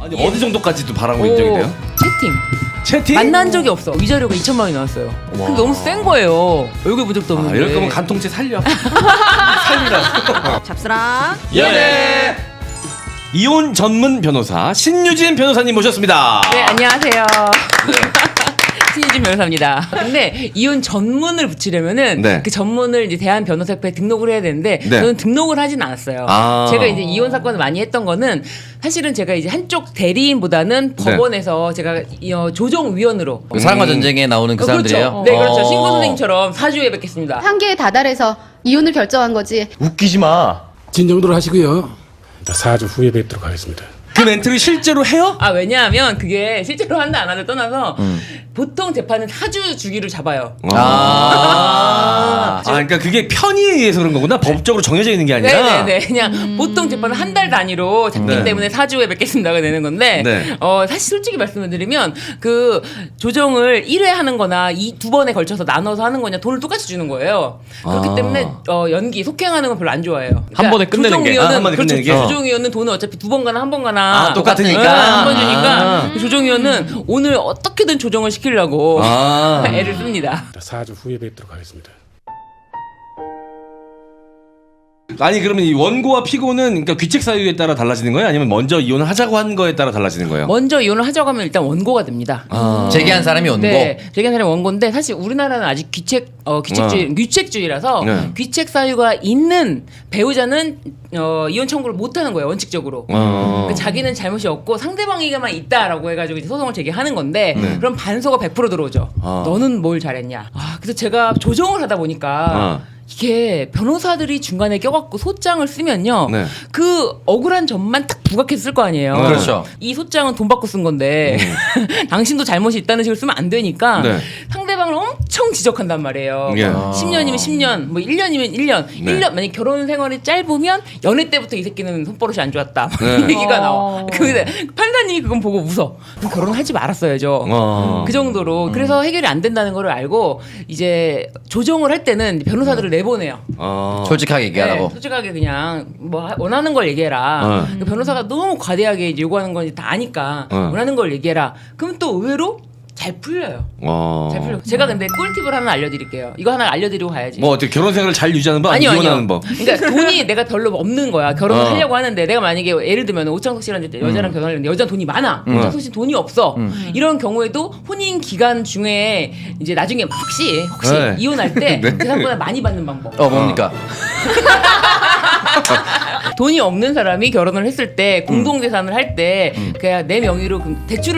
아니 어느 정도까지도 바람으로 인정이 돼요? 채팅? 만난 적이 없어. 위자료가 2천만 원이 나왔어요. 그게 너무 센 거예요. 얼굴 본 적도 없는데. 이럴 거면 간통죄 살려. 살리라. 잡스랑 예. 이혼 전문 변호사 신유진 변호사님 모셨습니다. 네, 안녕하세요. 신유진 변호사입니다. 근데 이혼 전문을 붙이려면은 네. 그 전문을 이제 대한변호사협회에 등록을 해야 되는데 네. 저는 등록을 하진 않았어요. 제가 이제 이혼 사건을 많이 했던 거는 사실은 제가 이제 한쪽 대리인보다는 법원에서 제가 조정위원으로 그 사랑과 전쟁에 나오는 그 사람들이에요? 그렇죠. 네, 그렇죠. 신고 선생님처럼 사주에 뵙겠습니다. 한계에 다달해서 이혼을 결정한 거지. 웃기지 마. 진정도로 하시고요. 4주 후에 뵙도록 하겠습니다. 그 멘트를 실제로 해요? 왜냐하면 그게 실제로 한다 안 한다 떠나서 보통 재판은 사주 주기를 잡아요. 그러니까 그게 편의에 의해서 그런 거구나. 법적으로 정해져 있는 게 아니라. 네네네. 그냥 보통 재판은 한 달 단위로 잡기 네. 때문에 사주에 뵙겠습니다가 되는 건데 네. 사실 솔직히 말씀을 드리면 그 조정을 1회 하는 거나 두 번에 걸쳐서 나눠서 하는 거냐 돈을 똑같이 주는 거예요. 그렇기 때문에 연기, 속행하는 건 별로 안 좋아해요. 한 번에 끝내는 게. 한 번에 그렇죠. 끝내는 게. 조정위원은 돈을 어차피 두 번 가나 한 번 가나 똑같으니까. 한 번 주니까 조정위원은 오늘 어떻게든 조정을 시키려고 애를 씁니다. 4주 후에 뵙도록 하겠습니다. 아니 그러면 이 원고와 피고는 그러니까 귀책 사유에 따라 달라지는 거예요? 아니면 먼저 이혼을 하자고 한 거에 따라 달라지는 거예요? 먼저 이혼을 하자고 하면 일단 원고가 됩니다. 제기한 사람이 원고. 네, 제기한 사람이 원고인데 사실 우리나라는 아직 유책주의라서 네. 귀책 사유가 있는 배우자는 이혼 청구를 못 하는 거예요, 원칙적으로. 그러니까 자기는 잘못이 없고 상대방에게만 있다라고 해가지고 이제 소송을 제기하는 건데 그럼 반소가 100% 들어오죠. 너는 뭘 잘했냐. 그래서 제가 조정을 하다 보니까 이게 변호사들이 중간에 껴갖고 소장을 쓰면요. 네. 그 억울한 점만 딱 부각해서 쓸 거 아니에요. 그렇죠. 이 소장은 돈 받고 쓴 건데 당신도 잘못이 있다는 식으로 쓰면 안 되니까 네. 상대방을 엄청 지적한단 말이에요. 예. 10년이면 10년, 뭐 1년이면 1년. 네. 1년 만약 결혼 생활이 짧으면 연애 때부터 이 새끼는 손버릇이 안 좋았다. 네. 이 얘기가 나와. 근데 판사님이 그건 보고 웃어. 그럼 결혼하지 말았어야죠. 그 정도로. 그래서 해결이 안 된다는 걸 알고 이제 조정을 할 때는 변호사들을 내보내요. 솔직하게 얘기하라고. 네, 솔직하게 그냥 뭐 원하는 걸 얘기해라. 그 변호사가 너무 과대하게 이제 요구하는 건 다 아니까 원하는 걸 얘기해라. 그럼 또 의외로 잘 풀려요. 잘 풀려. 제가 근데 꿀팁을 하나 알려드릴게요. 이거 하나 알려드리고 가야지. 뭐 어떻게 결혼 생활을 잘 유지하는 법, 아니요, 이혼하는 아니요. 법. 그러니까 돈이 내가 별로 없는 거야. 결혼을 하려고 하는데 내가 만약에 예를 들면 오창석 씨랑 여자랑 결혼을 했는데 여자는 돈이 많아. 오창석 씨 돈이 없어. 이런 경우에도 혼인 기간 중에 이제 나중에 혹시 네. 이혼할 때 그 사람보다 많이 받는 방법. 뭡니까? 돈이 없는 사람이 결혼을 했을 때 공동재산을 할 때 그냥 내 명의로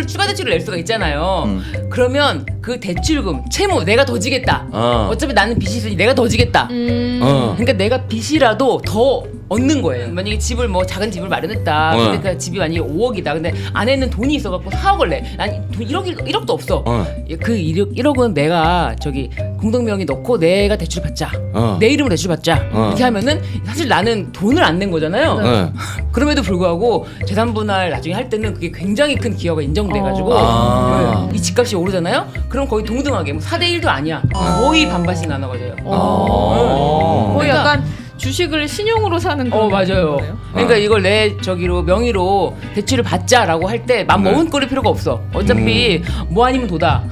추가 대출을 낼 수가 있잖아요. 그러면 그 대출금 채무 내가 더 지겠다. 어차피 나는 빚이 있으니 내가 더 지겠다. 그러니까 내가 빚이라도 더 얻는 거예요. 만약에 집을 뭐 작은 집을 마련했다. 근데 그 집이 만약에 5억이다. 근데 아내는 돈이 있어갖고 4억을 내. 난 돈 1억도 없어. 그 1억은 내가 저기 공동명의 넣고 내가 대출 받자. 내 이름으로 대출 받자. 이렇게 하면은 사실 나는 돈을 안 낸 거잖아요. 그럼에도 불구하고 재산분할 나중에 할 때는 그게 굉장히 큰 기여가 인정돼가지고 이 집값이 오르잖아요. 그럼 거의 동등하게 뭐 4대 1도 아니야. 거의 반반씩 나눠가져요. 거의 약간 주식을 신용으로 사는 그런 맞아요. 거네요. 그러니까 이걸 내 저기로 명의로 대출을 받자라고 할 때 맘 머뭇거릴 필요가 없어. 어차피 뭐 아니면 도다.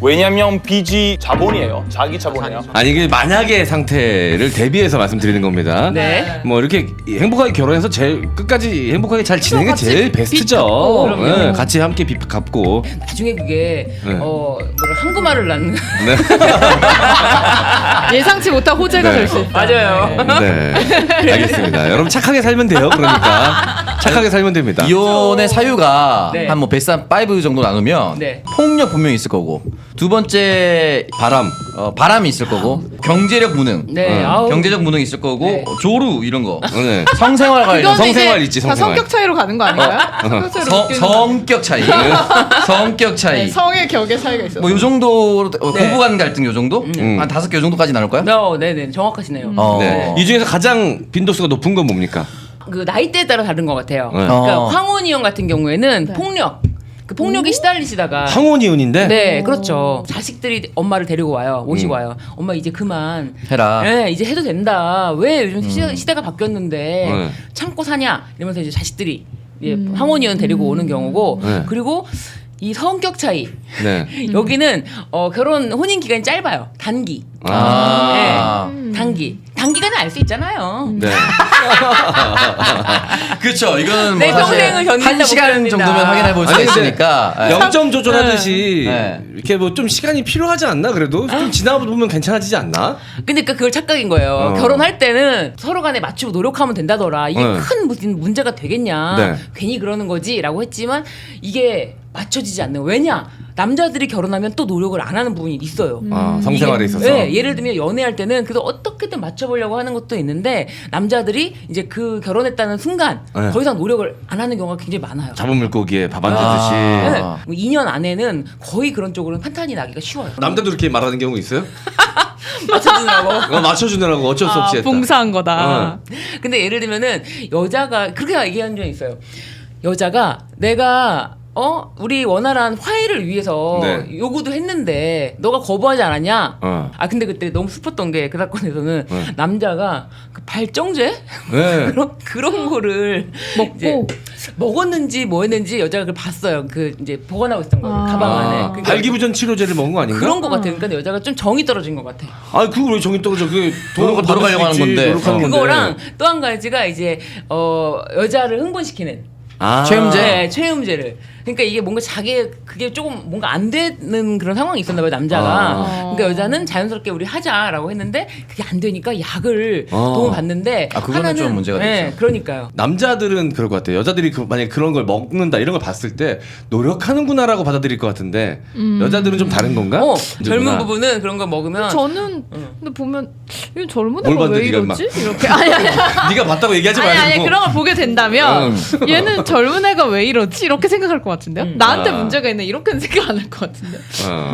왜냐면 빚이 자본이에요. 자기 자본이야. 아니 이게 만약의 상태를 대비해서 말씀드리는 겁니다. 네. 뭐 이렇게 행복하게 결혼해서 제일 끝까지 행복하게 잘 지내는 게 제일 베스트죠. 그럼요. 네, 같이 함께 빚 갚고. 나중에 그게 한구말을 낳는. 예상치 못한 호재가 네. 될 수 있다. 맞아요. 네, 알겠습니다. 여러분 착하게 살면 돼요. 그러니까 착하게 살면 됩니다. 이혼의 사유가 네. 한 뭐 베스트 5 정도 나누면 네. 폭력 분명히 있을 거고 두 번째 바람이 있을 거고 경제력 무능, 네. 아우. 경제적 무능이 있을 거고 네. 조루 이런 거, 네. 성생활 관련 이건 성생활 이제 있지, 다 성생활. 성격 차이로 가는 거 아닌가요? 성격 차이로 웃기는 거. 성격 차이, 성격 차이. 네, 성의 격의 차이가 있어요. 뭐 요 정도 고부간 갈등 요 정도 한 5개 요 정도까지 나눌까요? 네네 정확하시네요. 네. 이 중에서 가장 빈도수가 높은 건 뭡니까? 그 나이대에 따라 다른 것 같아요. 네. 그러니까 황혼이형 같은 경우에는 폭력. 그 폭력에 시달리시다가 황혼이혼인데. 네, 그렇죠. 자식들이 엄마를 데리고 와요. 모시고 와요. 엄마 이제 그만 해라. 네, 이제 해도 된다. 왜 요즘 시대가 바뀌었는데 참고 사냐? 이러면서 이제 자식들이 예, 황혼이혼 데리고 오는 경우고 네. 그리고 이 성격 차이 네. 여기는 결혼 혼인 기간이 짧아요. 단기. 아. 네. 단기간에 알 수 있잖아요. 네. 그렇죠. 이거는 내 뭐 사실 평생을 견딘다, 한 못 시간 견딘다. 정도면 확인해 볼 수 아니, 근데 있으니까. 예. 0점 조절하듯이 네. 이렇게 뭐 좀 시간이 필요하지 않나 그래도 좀 지나다 보면 괜찮아지지 않나? 근데 그걸 착각인 거예요. 결혼할 때는 서로 간에 맞추고 노력하면 된다더라. 이게 네. 큰 무슨 문제가 되겠냐. 네. 괜히 그러는 거지라고 했지만 이게 맞춰지지 않는 거예요. 왜냐? 남자들이 결혼하면 또 노력을 안 하는 부분이 있어요. 아, 성생활에 이게, 있어서. 네, 예를 들면 연애할 때는 그래서 어떻게든 맞춰보려고 하는 것도 있는데 남자들이 이제 그 결혼했다는 순간 네. 더 이상 노력을 안 하는 경우가 굉장히 많아요. 잡은 물고기에 밥 안 주듯이. 아. 네. 2년 안에는 거의 그런 쪽으로는 판단이 나기가 쉬워요. 남자도 이렇게 말하는 경우 있어요? 맞춰주느라고. 맞춰주느라고 어쩔 수 없이 했다. 봉사한 거다. 근데 예를 들면은 여자가 그렇게 얘기한 적이 있어요. 여자가 내가 우리 원활한 화해를 위해서 네. 요구도 했는데 너가 거부하지 않았냐? 어. 근데 그때 너무 슬펐던 게 그 사건에서는 네. 남자가 그 발정제 네. 그런 거를 먹고? 이제 먹었는지 뭐 했는지 여자가 그걸 봤어요. 그 이제 보관하고 있었던 거예요. 가방 안에. 아, 그러니까 발기부전 치료제를 먹은 거 아닌가? 그런 거 같아요. 그러니까 여자가 좀 정이 떨어진 것 같아. 아, 그거 왜 정이 떨어져? 그 노력하려고 하는 건데. 그거랑 또 한 가지가 이제 여자를 흥분시키는 최음제? 네, 최음제를. 그러니까 이게 뭔가 그게 조금 뭔가 안 되는 그런 상황이 있었나 봐요, 남자가. 그러니까 여자는 자연스럽게 우리 하자라고 했는데 그게 안 되니까 약을 도움 받는데 그거는 좀 문제가 네, 되죠. 그러니까요. 남자들은 그럴 것 같아요. 여자들이 만약에 그런 걸 먹는다 이런 걸 봤을 때 노력하는구나라고 받아들일 것 같은데 여자들은 좀 다른 건가? 젊은 부부는 그런 거 먹으면 저는 근데 보면 이 젊은 뭘 애가 봤는데 왜 네가 이러지? 이렇게 아니 네가 봤다고 얘기하지 말고. 아니 그런 걸 보게 된다면 얘는 젊은 애가 왜 이러지? 이렇게 생각할 것 같은데요? 나한테 아. 문제가 있네 이렇게는 생각 안 할 것 같은데. 어.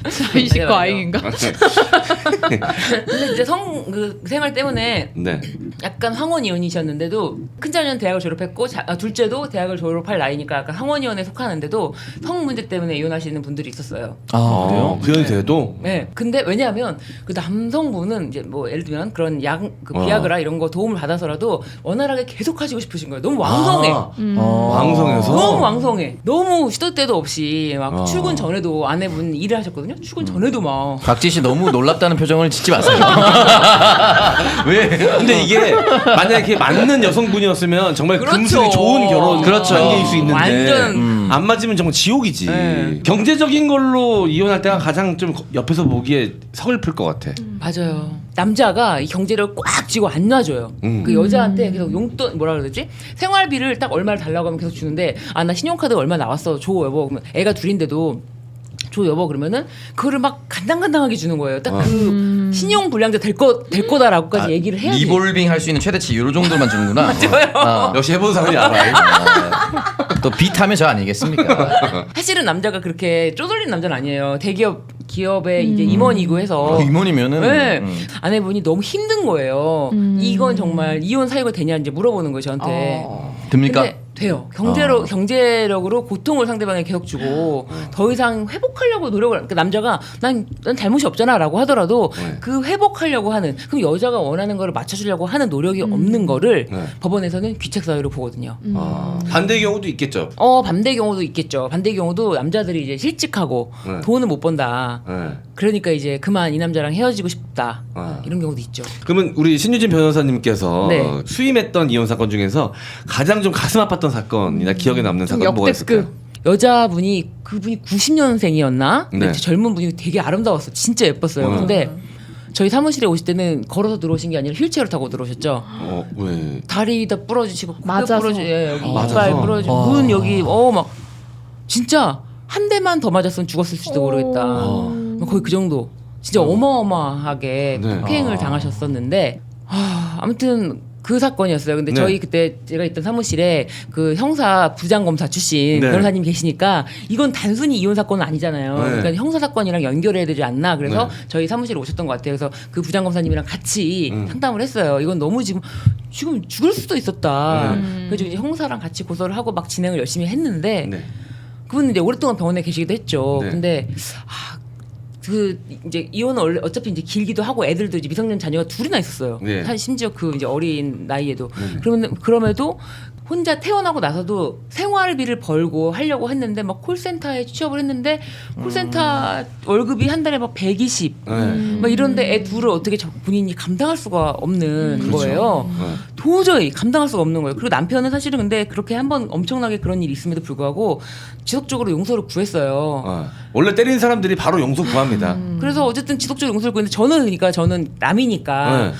자의식과 맞아요. 아잉인가? 근데 이제 그 생활 때문에 네. 약간 황혼이혼이셨는데도 큰 자녀는 대학을 졸업했고 둘째도 대학을 졸업할 나이니까 약간 황혼이혼에 속하는데도 성 문제 때문에 이혼하시는 분들이 있었어요. 아, 그래요? 그 연세도 네. 근데 왜냐하면 그 남성분은 이제 뭐 예를 들면 그런 그 비아그라 이런 거 도움을 받아서라도 원활하게 계속 하시고 싶으신 거예요. 너무 왕성해. 왕성해서 너무 왕성해. 너무 시도 때도 없이 막 어. 출근 전에도 아내분 일을 하셨거든요. 출근 전에도 막 박지 씨 너무 놀랍다는 표정을 짓지 마세요. 왜? 근데 이게 만약에 맞는 여성분이었으면 정말 그렇죠. 금슬이 좋은 결혼 그렇죠. 관계일 수 있는데 완전 안 맞으면 정말 지옥이지. 네. 경제적인 걸로 이혼할 때가 가장 좀 옆에서 보기에 서글플 것 같아. 맞아요. 남자가 이 경제력을 꽉 쥐고 안 놔줘요. 그 여자한테 계속 용돈 뭐라 그러지? 생활비를 딱 얼마를 달라고 하면 계속 주는데 나 신용카드 얼마 나왔어 줘 여보. 그러면 애가 둘인데도 줘 여보 그러면은 그거를 막 간당간당하게 주는 거예요. 딱 그 신용 불량자 될 거다라고까지 얘기를 해야지. 리볼빙 할 수 있는 최대치 요 정도만 주는구나. 맞아요. 역시 해본 사람이 알아. 또 비타면 저 아니겠습니까? 사실은 남자가 그렇게 쪼들린 남자는 아니에요. 기업의 이제 임원이고 해서 임원이면은 네. 아내분이 너무 힘든 거예요. 이건 정말 이혼 사유가 되냐 이제 물어보는 거예요 저한테. 됩니까? 근데 돼요. 경제력으로 고통을 상대방에 계속 주고 더 이상 회복하려고 노력을. 그러니까 남자가 난 잘못이 없잖아라고 하더라도 그 회복하려고 하는 그럼 여자가 원하는 거를 맞춰주려고 하는 노력이 없는 거를 법원에서는 귀책 사유로 보거든요. 반대의 경우도 있겠죠. 반대 경우도 있겠죠. 반대 경우도 남자들이 이제 실직하고 돈을 못 번다. 네. 그러니까 이제 그만 이 남자랑 헤어지고 싶다. 아. 이런 경우도 있죠. 그러면 우리 신유진 변호사님께서 네. 수임했던 이혼 사건 중에서 가장 좀 가슴 아팠던 사건이나 기억에 남는 사건 뭐가 있을까요? 그분이 90년생이었나? 네. 젊은 분이 되게 아름다웠어. 진짜 예뻤어요. 근데 저희 사무실에 오실 때는 걸어서 들어오신 게 아니라 휠체어를 타고 들어오셨죠. 왜? 다리 다 부러지시고 고개 맞아서. 여기 맞아서. 이빨 부러지고 눈 여기 막 진짜 한 대만 더 맞았으면 죽었을지도 모르겠다. 거의 그 정도. 진짜 어마어마하게 네. 폭행을 당하셨었는데 아무튼 그 사건이었어요. 근데 네. 저희 그때 제가 있던 사무실에 그 형사 부장검사 출신 네. 변호사님 계시니까 이건 단순히 이혼 사건은 아니잖아요. 네. 그러니까 형사 사건이랑 연결해야 되지 않나. 그래서 네. 저희 사무실에 오셨던 것 같아요. 그래서 그 부장검사님이랑 같이 상담을 했어요. 이건 너무 지금 죽을 수도 있었다. 그래서 이제 형사랑 같이 고소를 하고 막 진행을 열심히 했는데 네. 그분은 이제 오랫동안 병원에 계시기도 했죠. 네. 근데 그 이제 이혼은 원래 어차피 이제 길기도 하고 애들도 이제 미성년 자녀가 둘이나 있었어요. 네. 심지어 그 이제 어린 나이에도 그러면도 혼자 태어나고 나서도 생활비를 벌고 하려고 했는데 막 콜센터에 취업을 했는데 콜센터 월급이 한 달에 막 120 막 이런데 애 둘을 어떻게 본인이 감당할 수가 없는 거예요. 도저히 감당할 수가 없는 거예요. 그리고 남편은 사실은 근데 그렇게 한번 엄청나게 그런 일이 있음에도 불구하고 지속적으로 용서를 구했어요. 원래 때리는 사람들이 바로 용서 구합니다. 그래서 어쨌든 지속적으로 용서를 구했는데 저는 남이니까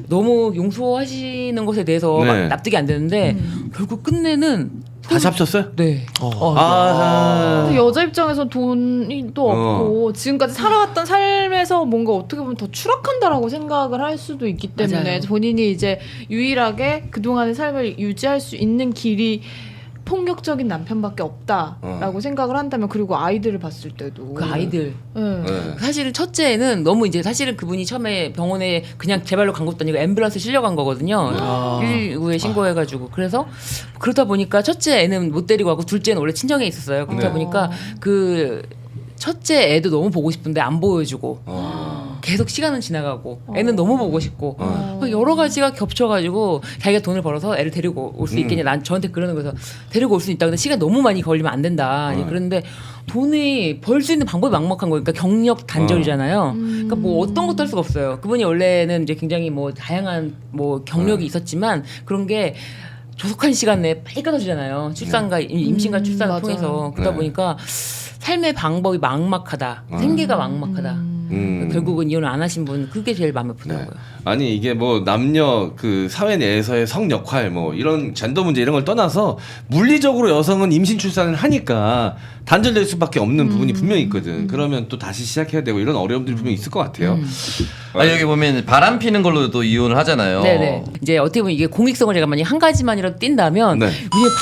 너무 용서하시는 것에 대해서 막 네. 납득이 안 되는데 결국 끝내는 다시 합쳤어요? 네. 근데 여자 입장에서 돈이 또 없고 지금까지 살아왔던 삶에서 뭔가 어떻게 보면 더 추락한다라고 생각을 할 수도 있기 때문에 맞아요. 본인이 이제 유일하게 그동안의 삶을 유지할 수 있는 길이 폭력적인 남편밖에 없다라고 생각을 한다면 그리고 아이들을 봤을 때도 그 아이들 네. 네. 사실은 첫째는 너무 이제 사실은 그분이 처음에 병원에 그냥 제 발로 간 것도 아니고 앰뷸런스 실려간 거거든요. 119에 신고해가지고 그래서 그러다 보니까 첫째 애는 못 데리고 가고 둘째는 원래 친정에 있었어요. 그러다 네. 보니까 그 첫째 애도 너무 보고 싶은데 안 보여주고 계속 시간은 지나가고 애는 너무 보고 싶고 막 여러 가지가 겹쳐가지고 자기가 돈을 벌어서 애를 데리고 올 수 있겠냐 난 저한테 그러는 거에서 데리고 올 수 있다 근데 시간 너무 많이 걸리면 안 된다 그런데 돈이 벌 수 있는 방법이 막막한 거예요. 그러니까 경력 단절이잖아요. 그러니까 뭐 어떤 것도 할 수가 없어요. 그분이 원래는 이제 굉장히 뭐 다양한 뭐 경력이 있었지만 그런 게 조속한 시간 내에 빨리 끊어지잖아요. 출산과 임신과 출산을 맞아요. 통해서 그러다 네. 보니까 삶의 방법이 막막하다. 생계가 막막하다. 결국은 이혼을 안 하신 분 그게 제일 마음에 네. 아프더라고요. 아니 이게 뭐 남녀 그 사회 내에서의 성 역할 뭐 이런 젠더 문제 이런 걸 떠나서 물리적으로 여성은 임신 출산을 하니까 단절될 수밖에 없는 부분이 분명히 있거든. 그러면 또 다시 시작해야 되고 이런 어려움들이 분명히 있을 것 같아요. 아 여기 보면 바람 피는 걸로도 이혼을 하잖아요. 네네. 이제 어떻게 보면 이게 공익성을 제가 만약 한 가지만이라도 띈다면 네. 위에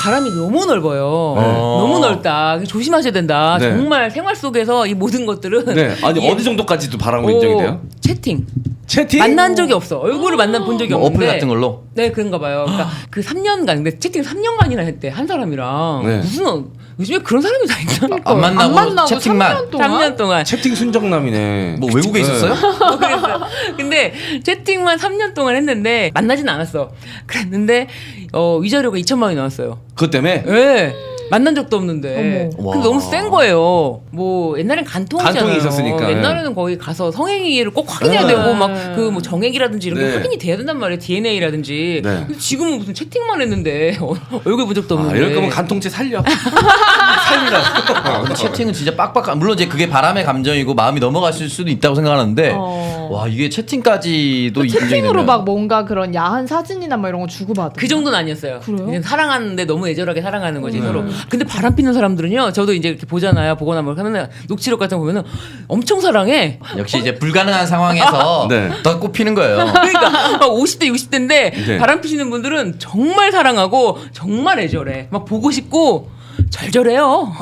바람이 너무 넓어요. 너무 넓다. 조심하셔야 된다. 네. 정말 생활 속에서 이 모든 것들은 네. 아니 이게 어느 정도까지도 바람으로 인정이 돼요? 채팅. 채팅? 만난 적이 없어. 얼굴을 만난 본 적이 뭐 없는데. 어플 같은 걸로? 네, 그런가 봐요. 그러니까 그 3년간 근데 채팅 3년간이나 했대. 한 사람이랑. 네. 무슨 요즘에 그런 사람이 다 있나? 안 만나고 채팅만. 3년 동안? 3년 동안. 채팅 순정남이네. 뭐 외국에 있었어요? 그랬어요. 근데 채팅만 3년 동안 했는데 만나진 않았어. 그랬는데 위자료가 2천만 원이 나왔어요. 그것 때문에? 예. 만난 적도 없는데. 어머. 근데 너무 센 거예요. 뭐 옛날엔 간통이잖아요. 간통이 있었으니까. 옛날에는 거의 가서 성행위를 꼭 확인해야 네. 되고 막 그 뭐 정액이라든지 이런 게 네. 확인이 돼야 된단 말이에요. DNA라든지. 네. 근데 지금은 무슨 채팅만 했는데 얼굴 본 적도 아, 없는데. 이럴 거면 간통죄 살려. 살리라. 아, 근데 채팅은 진짜 빡빡한. 물론 이제 그게 바람의 감정이고 마음이 넘어갔을 수도 있다고 생각하는데 와 이게 채팅까지도 인정이 채팅으로 되면 막 뭔가 그런 야한 사진이나 막 이런 거 주고받아. 그 정도는 아니었어요. 그래요? 그냥 사랑하는데 너무 애절하게 사랑하는 거지 서로. 근데 바람 피는 사람들은요. 저도 이제 이렇게 보잖아요. 보거나 뭐 하면은 녹취록 같은 거 보면은 엄청 사랑해. 역시 이제 불가능한 상황에서 네. 더 꼽히는 거예요. 그러니까 막 50대 60대인데 네. 바람 피시는 분들은 정말 사랑하고 정말 애절해. 막 보고 싶고 절절해요.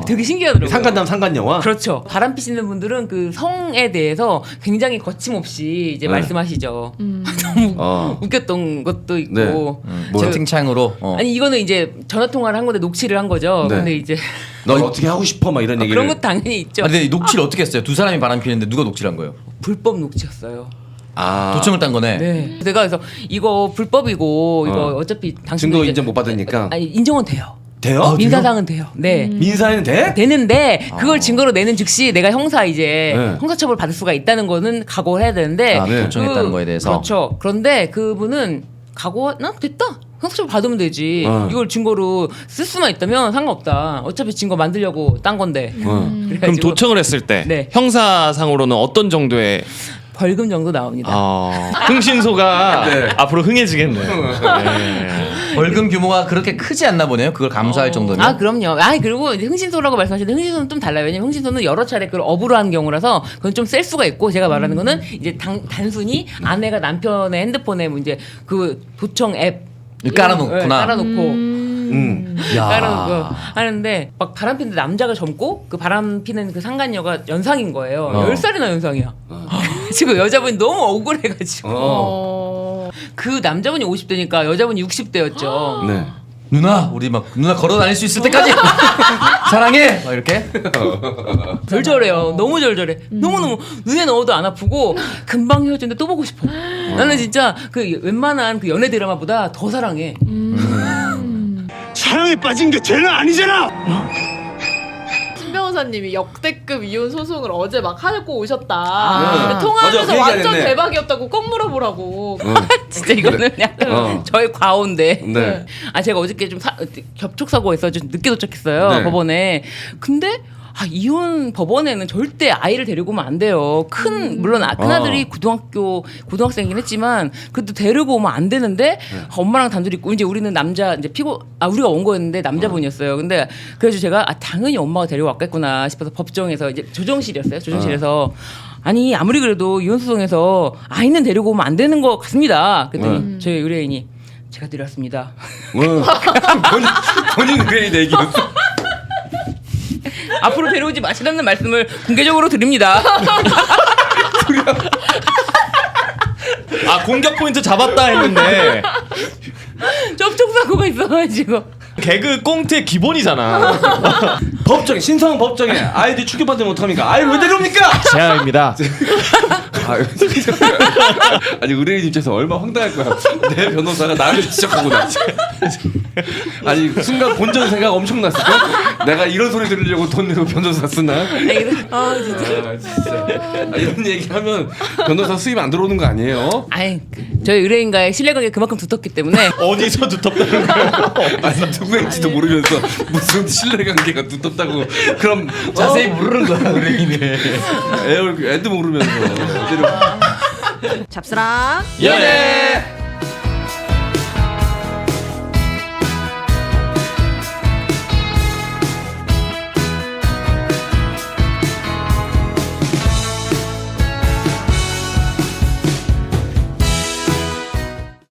되게 신기하더라고요. 상간남 상간녀와. 그렇죠. 바람 피시는 분들은 그 성에 대해서 굉장히 거침없이 이제 네. 말씀하시죠. 너무 웃겼던 것도 있고. 네. 뭐 저- 채팅창으로. 아니 이거는 이제 전화 통화를 한 건데 녹취를 한 거죠. 네. 근데 이제 넌 어떻게 하고 싶어? 막 이런 얘기를. 그런 것도 당연히 있죠. 아, 근데 녹취를 어떻게 했어요? 두 사람이 바람 피는데 누가 녹취를 한 거예요? 불법 녹취였어요. 아. 도청을 딴 거네. 네. 내가 그래서 이거 불법이고 이거 어차피 당신도 증거 이제- 인정 못 받으니까. 아니 인정은 돼요. 돼요? 민사상은 돼요. 네. 민사에는 돼? 되는데 그걸 증거로 내는 즉시 내가 형사 이제 네. 형사처벌 받을 수가 있다는 거는 각오를 해야 되는데 아, 네. 도청했다는 거에 대해서. 그렇죠. 그런데 그분은 각오나 됐다. 형사처벌 받으면 되지. 이걸 증거로 쓸 수만 있다면 상관없다. 어차피 증거 만들려고 딴 건데. 그럼 그래가지고 도청을 했을 때 네. 형사상으로는 어떤 정도의 벌금 정도 나옵니다. 흥신소가 네. 앞으로 흥해지겠네요. 네. 벌금 규모가 그렇게 크지 않나 보네요. 그걸 감수할 정도면. 아 그럼요. 아 그리고 이제 흥신소라고 말씀하시는데 흥신소는 좀 달라요. 왜냐면 흥신소는 여러 차례 그걸 업으로 한 경우라서 그건 좀 셀 수가 있고 제가 말하는 거는 이제 단순히 아내가 남편의 핸드폰에 뭐 이제 그 도청 앱 깔아놓구나. 네, 깔아놓고 야. 깔아놓고 하는데 막 바람 피는데 남자가 젊고 그 바람 피는 그 상간녀가 연상인 거예요. 10살이나 연상이야. 지금 여자분이 너무 억울해가지고 그 남자분이 50대니까 여자분이 60대였죠. 네. 누나 우리 막 누나 걸어 다닐 수 있을 때까지 사랑해 막 이렇게. 절절해요. 너무 절절해. 너무너무 눈에 넣어도 안 아프고 금방 헤어졌는데 또 보고 싶어. 나는 진짜 그 웬만한 그 연애 드라마보다 더 사랑해. 사랑에 빠진 게 죄는 아니잖아. 신 변호사님이 역대급 이혼 소송을 어제 막 하고 오셨다. 아. 통화하면서 맞아, 그 얘기 완전 안 했네. 대박이었다고 꼭 물어보라고. 진짜 이거는 약간 저의 과오인데. 네. 아 제가 어저께 좀 겹촉사고가 있어 좀 늦게 도착했어요 네. 법원에. 근데 이혼 법원에는 절대 아이를 데리고 오면 안 돼요. 물론 큰 아들이 고등학생이긴 했지만 그래도 데리고 오면 안 되는데 엄마랑 단둘이 있고 이제 우리는 남자 이제 우리가 온 거였는데 남자분이었어요. 근데 그래서 제가 당연히 엄마가 데려왔겠구나 싶어서 법정에서 이제 조정실이었어요. 조정실에서 아니 아무리 그래도 이혼 소송에서 아이는 데리고 오면 안 되는 것 같습니다. 그랬더니 저희 의뢰인이 제가 드렸습니다. 본인 의뢰인 얘기였어. 앞으로 데려오지 마시라는 말씀을 공개적으로 드립니다. 아 공격 포인트 잡았다 했는데 접촉사고가 있어가지고. 개그 꽁트의 기본이잖아. 법정에 신성한 법정에 아이들이 출교받지 못합니까? 아이를 왜 데려옵니까? 제아입니다. 아니 의뢰인 입장에서 얼마나 황당할 거야. 내 변호사가 나를 지적하구나. 아니 순간 본전 생각 엄청 났을 거. 내가 이런 소리 들으려고 돈 내고 변호사 쓰나? 진짜. 아 진짜. 이런 얘기하면 변호사 수입 안 들어오는 거 아니에요? 아이 저희 의뢰인과의 신뢰관계 그만큼 두텁기 때문에 어디서 두텁다는 거야? 아니 누구인지도 모르면서 무슨 신뢰관계가 두텁다고 그럼 자세히 모르는 거야 의뢰인이. 애도 모르면서 잡스랑 예.